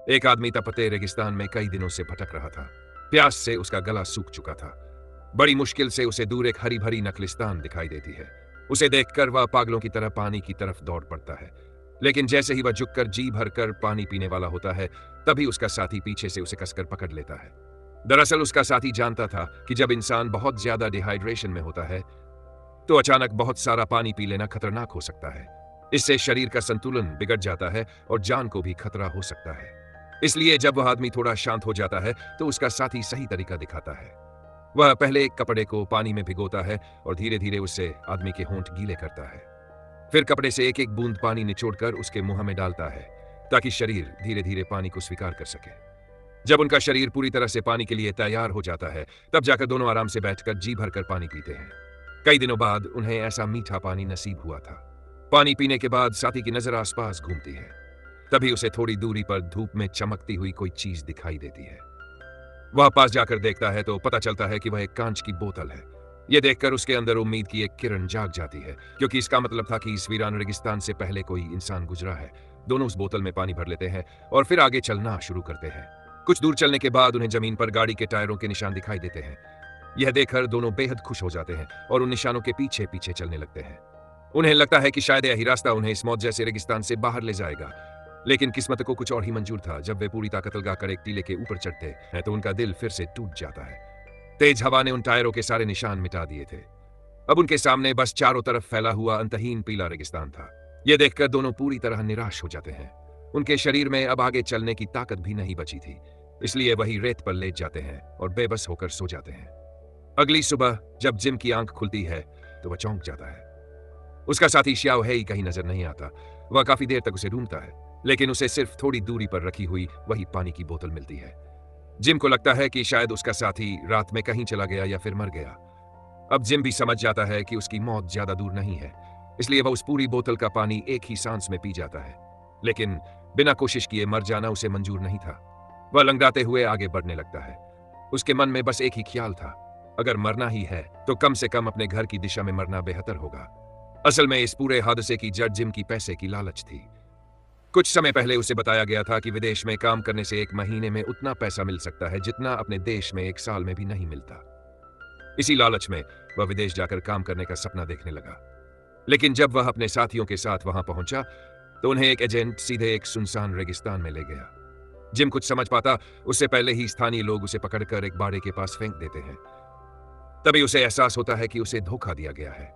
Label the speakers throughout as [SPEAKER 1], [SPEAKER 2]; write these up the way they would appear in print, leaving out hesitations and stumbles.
[SPEAKER 1] एक आदमी तपते रेगिस्तान में कई दिनों से भटक रहा था। प्यास से उसका गला सूख चुका था। बड़ी मुश्किल से उसे दूर एक हरी भरी नखलिस्तान दिखाई देती है। उसे देखकर वह पागलों की तरह पानी की तरफ दौड़ पड़ता है। लेकिन जैसे ही वह झुककर जी भरकर पानी पीने वाला होता है, तभी उसका साथी पीछे से उसे कसकर पकड़ लेता है। दरअसल उसका साथी जानता था कि जब इंसान बहुत ज्यादा डिहाइड्रेशन में होता है तो अचानक बहुत सारा पानी पी लेना खतरनाक हो सकता है। इससे शरीर का संतुलन बिगड़ जाता है और जान को भी खतरा हो सकता है। इसलिए जब वह आदमी थोड़ा शांत हो जाता है तो उसका साथी सही तरीका दिखाता है। वह पहले एक कपड़े को पानी में भिगोता है और धीरे धीरे उससे आदमी के होंठ गीले करता है। फिर कपड़े से एक एक बूंद पानी निचोड़कर उसके मुंह में डालता है ताकि शरीर धीरे धीरे पानी को स्वीकार कर सके। जब उनका शरीर पूरी तरह से पानी के लिए तैयार हो जाता है, तब जाकर दोनों आराम से बैठकर जी भरकर पानी पीते हैं। कई दिनों बाद उन्हें ऐसा मीठा पानी नसीब हुआ था। पानी पीने के बाद साथी की नजर आसपास घूमती है। तभी उसे थोड़ी दूरी पर धूप में चमकती हुई कोई चीज दिखाई देती है। वह पास जाकर देखता है तो पता चलता है कि वह एक कांच की बोतल है। यह देखकर उसके अंदर उम्मीद की एक किरण जाग जाती है, क्योंकि इसका मतलब था कि इस वीरान रेगिस्तान से पहले कोई इंसान गुजरा है। दोनों उस बोतल में पानी भर लेते हैं और फिर आगे चलना शुरू करते हैं। कुछ दूर चलने के बाद उन्हें जमीन पर गाड़ी के टायरों के निशान दिखाई देते हैं। यह देखकर दोनों बेहद खुश हो जाते हैं और उन निशानों के पीछे पीछे चलने लगते हैं। उन्हें लगता है कि शायद यही रास्ता उन्हें इस मौत जैसे रेगिस्तान से बाहर ले जाएगा। लेकिन किस्मत को कुछ और ही मंजूर था। जब वे पूरी ताकत लगाकर एक टीले के ऊपर चढ़ते हैं तो उनका दिल फिर से टूट जाता है। तेज हवा ने उन टायरों के सारे निशान मिटा दिए थे। अब उनके सामने बस चारों तरफ फैला हुआ अंतहीन पीला रेगिस्तान था। यह देखकर दोनों पूरी तरह निराश हो जाते हैं। उनके शरीर में अब आगे चलने की ताकत भी नहीं बची थी, इसलिए वही रेत पर लेट जाते हैं और बेबस होकर सो जाते हैं। अगली सुबह जब जिम की आंख खुलती है तो वह चौंक जाता है। उसका साथी श्याओ हेई कहीं नजर नहीं आता। वह काफी देर तक उसे ढूंढता है, लेकिन उसे सिर्फ थोड़ी दूरी पर रखी हुई वही पानी की बोतल मिलती है। जिम को लगता है कि शायद उसका साथी रात में कहीं चला गया या फिर मर गया। अब जिम भी समझ जाता है कि उसकी मौत ज्यादा दूर नहीं है, इसलिए वह उस पूरी बोतल का पानी एक ही सांस में पी जाता है। लेकिन बिना कोशिश किए मर जाना उसे मंजूर नहीं था। वह लंगड़ाते हुए आगे बढ़ने लगता है। उसके मन में बस एक ही ख्याल था, अगर मरना ही है तो कम से कम अपने घर की दिशा में मरना बेहतर होगा। असल में इस पूरे हादसे की जड़ जिम की पैसे की लालच थी। कुछ समय पहले उसे बताया गया था कि विदेश में काम करने से एक महीने में उतना पैसा मिल सकता है जितना अपने देश में एक साल में भी नहीं मिलता। इसी लालच में वह विदेश जाकर काम करने का सपना देखने लगा। लेकिन जब वह अपने साथियों के साथ वहां पहुंचा तो उन्हें एक एजेंट सीधे एक सुनसान रेगिस्तान में ले गया। जिम कुछ समझ पाता उससे पहले ही स्थानीय लोग उसे पकड़कर एक बाड़े के पास फेंक देते हैं। तभी उसे एहसास होता है कि उसे धोखा दिया गया है।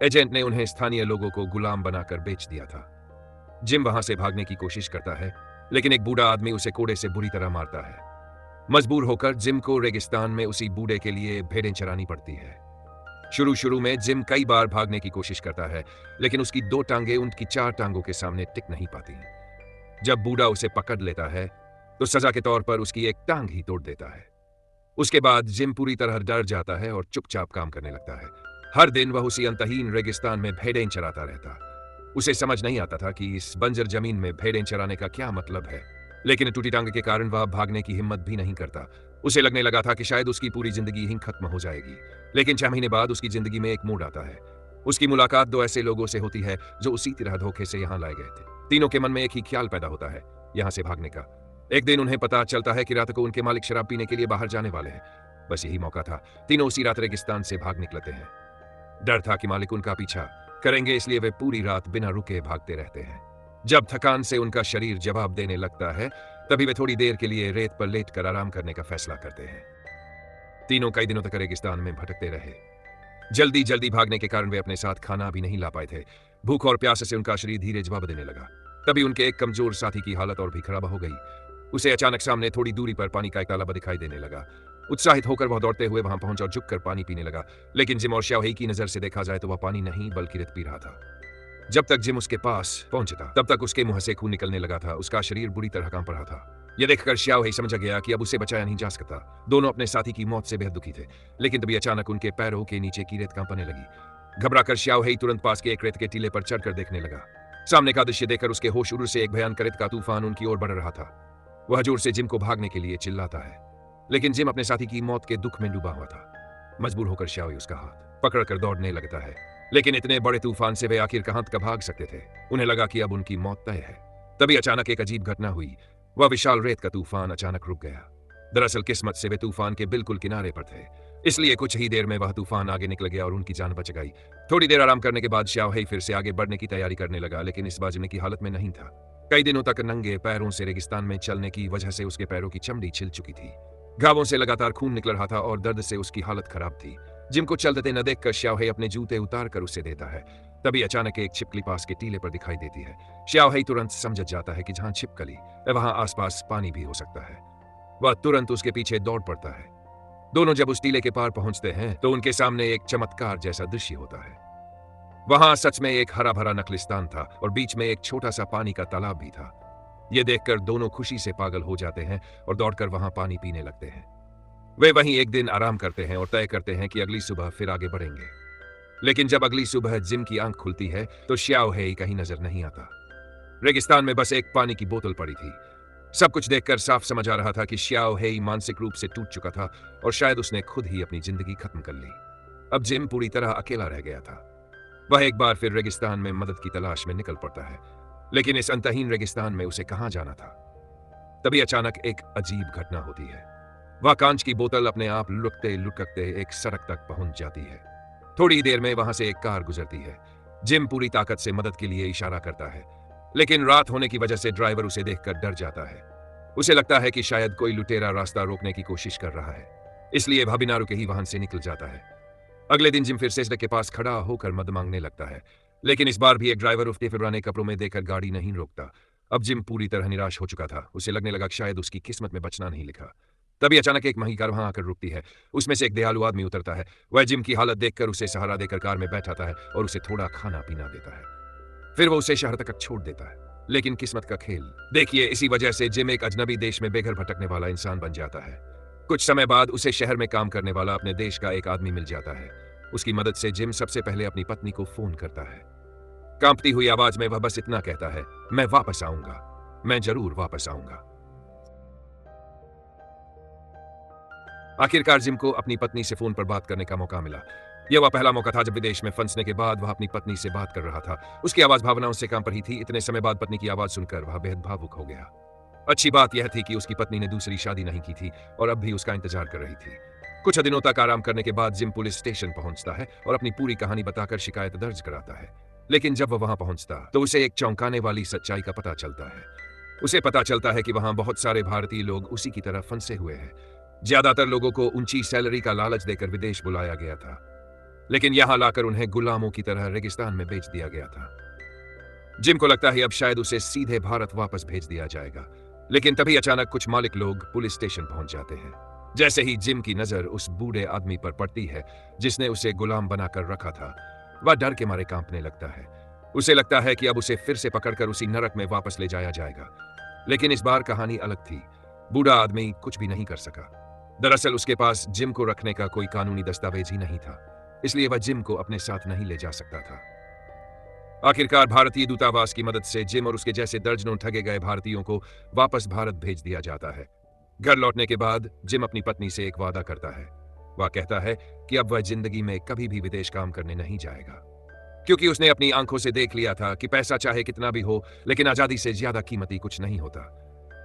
[SPEAKER 1] एजेंट ने उन्हें स्थानीय लोगों को गुलाम बनाकर बेच दिया था। जिम वहां से भागने की कोशिश करता है, लेकिन एक बूढ़ा आदमी उसे कोड़े से बुरी तरह मारता है। मजबूर होकर जिम को रेगिस्तान में उसी बूढ़े के लिए भेड़ें चरानी पड़ती है। शुरू में जिम कई बार भागने की कोशिश करता है, लेकिन उसकी 2 टांगें उनकी 4 टांगों के सामने टिक नहीं पाती। जब बूढ़ा उसे पकड़ लेता है तो सजा के तौर पर उसकी एक टांग ही तोड़ देता है। उसके बाद जिम पूरी तरह डर जाता है और चुपचाप काम करने लगता है। हर दिन वह उसी अंतहीन रेगिस्तान में भेड़ें चराता रहता। उसे समझ नहीं आता था कि इस बंजर जमीन में भेड़ें चराने का क्या मतलब है, लेकिन टूटी टांग के कारण वह भागने की हिम्मत भी नहीं करता। उसे लगने लगा था कि शायद उसकी पूरी जिंदगी ही खत्म हो जाएगी। लेकिन 6 महीने बाद उसकी जिंदगी में एक मोड़ आता है। उसकी मुलाकात 2 ऐसे लोगों से होती है जो उसी तरह धोखे से यहाँ लाए गए थे। तीनों के मन में एक ही ख्याल पैदा होता है, यहाँ से भागने का। एक दिन उन्हें पता चलता है कि रात को उनके मालिक शराब पीने के लिए बाहर जाने वाले हैं। बस यही मौका था। तीनों उसी रात रेगिस्तान से भाग निकलते हैं। डर था कि मालिक उनका पीछा करेंगे, इसलिए वे पूरी रात बिना रुके भागते रहते हैं। जब थकान से उनका शरीर जवाब देने लगता है, तभी वे थोड़ी देर के लिए रेत पर लेटकर आराम करने का फैसला करते हैं। तीनों कई दिनों तक रेगिस्तान में भटकते रहे। जल्दी जल्दी भागने के कारण वे अपने साथ खाना भी नहीं ला पाए थे। भूख और प्यास से उनका शरीर धीरे जवाब देने लगा। तभी उनके एक कमजोर साथी की हालत और भी खराब हो गई। उसे अचानक सामने थोड़ी दूरी पर पानी का एक तालाब दिखाई देने लगा। उत्साहित होकर वह दौड़ते हुए वहां पहुंचा और झुककर पानी पीने लगा। लेकिन जिम और श्याओ हेई की नजर से देखा जाए तो वह पानी नहीं बल्कि रेत पी रहा था। जब तक जिम उसके पास पहुंचता तब तक उसके मुंह से खून निकलने लगा था। उसका शरीर बुरी तरह कांप रहा था। यह देखकर श्याओ हेई समझ गया कि अब उसे बचाया नहीं जा सकता। दोनों अपने साथी की मौत से बेहद दुखी थे। लेकिन तभी अचानक उनके पैरों के नीचे की रेत कांपने लगी। घबराकर श्याओ हेई तुरंत पास के एक रेत के टीले पर चढ़कर देखने लगा। सामने का दृश्य देखकर उसके होश उड़ से एक भयानक रेत का तूफान उनकी ओर बढ़ रहा था। वह जोर से जिम को भागने के लिए चिल्लाता है, लेकिन जिम अपने साथी की मौत के दुख में डूबा हुआ था। मजबूर होकर श्याओ हेई उसका हाथ पकड़कर दौड़ने लगता है, लेकिन इतने बड़े तूफान से वे आखिर कहां तक भाग सकते थे। उन्हें लगा कि अब उनकी मौत तय है। तभी अचानक एक अजीब घटना हुई। वह विशाल रेत का तूफान अचानक रुक गया। दरअसल किस्मत से वे तूफान के बिल्कुल किनारे पर थे, इसलिए कुछ ही देर में वह तूफान आगे निकल गया और उनकी जान बच गई। थोड़ी देर आराम करने के बाद शाओहेई फिर से आगे बढ़ने की तैयारी करने लगा, लेकिन इस बार की हालत में नहीं था। कई दिनों तक नंगे पैरों से रेगिस्तान में चलने की वजह से उसके पैरों की चमड़ी छिल चुकी थी। घावों से लगातार खून निकल रहा था और दर्द से उसकी हालत खराब थी। जिम को चलते न देखकर शाओहेई अपने जूते उतार कर उसे देता है। तभी अचानक एक छिपकली पास के टीले पर दिखाई देती है। शाओहेई तुरंत समझ जाता है कि जहां छिपकली वहां आसपास पानी भी हो सकता है। वह तुरंत उसके पीछे दौड़ पड़ता है। दोनों जब उस टीले के पार पहुंचते हैं तो उनके सामने एक चमत्कार जैसा दृश्य होता है। वहां सच में एक हरा भरा नखलिस्तान था और बीच में एक छोटा सा पानी का तालाब भी था। ये देखकर दोनों खुशी से पागल हो जाते हैं और दौड़कर वहां पानी पीने लगते हैं। वे वहीं एक दिन आराम करते हैं और तय करते हैं कि अगली सुबह फिर आगे बढ़ेंगे। लेकिन जब अगली सुबह जिम की आंख खुलती है तो शाओहेई कहीं नजर नहीं आता। रेगिस्तान में बस एक पानी की बोतल पड़ी थी। सब कुछ देखकर साफ समझ आ रहा था कि शाओहेई मानसिक रूप से टूट चुका था और शायद उसने खुद ही अपनी जिंदगी खत्म कर ली। अब जिम पूरी तरह अकेला रह गया था। वह एक बार फिर रेगिस्तान में मदद की तलाश में निकल पड़ता है, लेकिन इस अंतहीन रेगिस्तान में उसे कहां जाना था। तभी अचानक एक अजीब घटना होती है। वह कांच की बोतल अपने आप लुढ़कते लुढ़कते एक सड़क तक पहुंच जाती है। थोड़ी ही देर में वहां से एक कार गुजरती है। जिम पूरी ताकत से मदद के लिए इशारा करता है, लेकिन रात होने की वजह से ड्राइवर उसे देखकर डर जाता है। उसे लगता है कि शायद कोई लुटेरा रास्ता रोकने की कोशिश कर रहा है, इसलिए वह बिना रुके ही वाहन से निकल जाता है। अगले दिन जिम फिर से सड़क के पास खड़ा होकर मदद मांगने लगता है, लेकिन इस बार भी एक ड्राइवर उफते फिराने कपड़ों में देकर गाड़ी नहीं रोकता। अब जिम पूरी तरह निराश हो चुका था। उसे लगने लगा कि शायद उसकी किस्मत में बचना नहीं लिखा। तभी अचानक एक महंगी कार वहां आकर रुकती है। उसमें से एक दयालु आदमी उतरता है। वह जिम की हालत देखकर उसे सहारा देकर कार में बैठाता है और उसे थोड़ा खाना पीना देता है। फिर वो उसे शहर तक छोड़ देता है। लेकिन किस्मत का खेल देखिए, इसी वजह से जिम एक अजनबी देश में बेघर भटकने वाला इंसान बन जाता है। कुछ समय बाद उसे शहर में काम करने वाला अपने देश का एक आदमी मिल जाता है। उसकी मदद से जिम सबसे पहले अपनी पत्नी को फोन करता है। कांपती हुई आवाज में वह बस इतना कहता है, मैं वापस आऊंगा, मैं जरूर वापस आऊंगा। आखिरकार जिम को अपनी पत्नी से फोन पर बात करने का मौका मिला। यह वह पहला मौका था जब विदेश में फंसने के बाद वह अपनी पत्नी से बात कर रहा था। उसकी आवाज भावनाओं से काम पर ही थी। इतने समय बाद पत्नी की आवाज सुनकर वह बेहद भावुक हो गया। अच्छी बात यह थी कि उसकी पत्नी ने दूसरी शादी नहीं की थी और अब भी उसका इंतजार कर रही थी। कुछ दिनों तक आराम करने के बाद जिम पुलिस स्टेशन पहुंचता है और अपनी पूरी कहानी बताकर शिकायत दर्ज कराता है। लेकिन जब वह वहां पहुंचता तो उसे एक चौंकाने वाली सच्चाई का पता चलता है। उसे पता चलता है कि वहां बहुत सारे भारतीय लोग उसी की तरह फंसे हुए हैं। ज्यादातर लोगों को ऊंची सैलरी का लालच देकर विदेश बुलाया गया था, लेकिन यहां लाकर उन्हें गुलामों की तरह रेगिस्तान में बेच दिया गया था। जिम को लगता है अब शायद उसे सीधे भारत वापस भेज दिया जाएगा, लेकिन तभी अचानक कुछ मालिक लोग पुलिस स्टेशन पहुंच जाते हैं। जैसे ही जिम की नजर उस बूढ़े आदमी पर पड़ती है जिसने उसे गुलाम बनाकर रखा था, वह डर के मारे कांपने लगता है। उसे लगता है कि अब उसे फिर से पकड़कर उसी नरक में वापस ले जाया जाएगा। लेकिन इस बार कहानी अलग थी। बूढ़ा आदमी कुछ भी नहीं कर सका। दरअसल उसके पास जिम को रखने का कोई कानूनी दस्तावेज ही नहीं था, इसलिए वह जिम को अपने साथ नहीं ले जा सकता था। आखिरकार भारतीय दूतावास की मदद से जिम और उसके जैसे दर्जनों ठगे गए भारतीयों को वापस भारत भेज दिया जाता है। घर लौटने के बाद जिम अपनी पत्नी से एक वादा करता है। वह कहता है कि अब वह जिंदगी में कभी भी विदेश काम करने नहीं जाएगा, क्योंकि उसने अपनी आंखों से देख लिया था कि पैसा चाहे कितना भी हो, लेकिन आजादी से ज्यादा कीमती कुछ नहीं होता।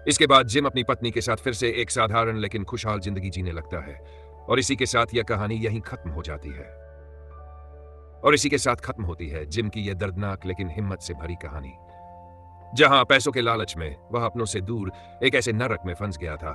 [SPEAKER 1] इसके बाद जिम अपनी पत्नी के साथ फिर से एक साधारण लेकिन खुशहाल जिंदगी जीने लगता है और इसी के साथ यह कहानी यहीं खत्म हो जाती है। और इसी के साथ खत्म होती है जिम की यह दर्दनाक लेकिन हिम्मत से भरी कहानी, जहां पैसों के लालच में वह अपनों से दूर एक ऐसे नरक में फंस गया था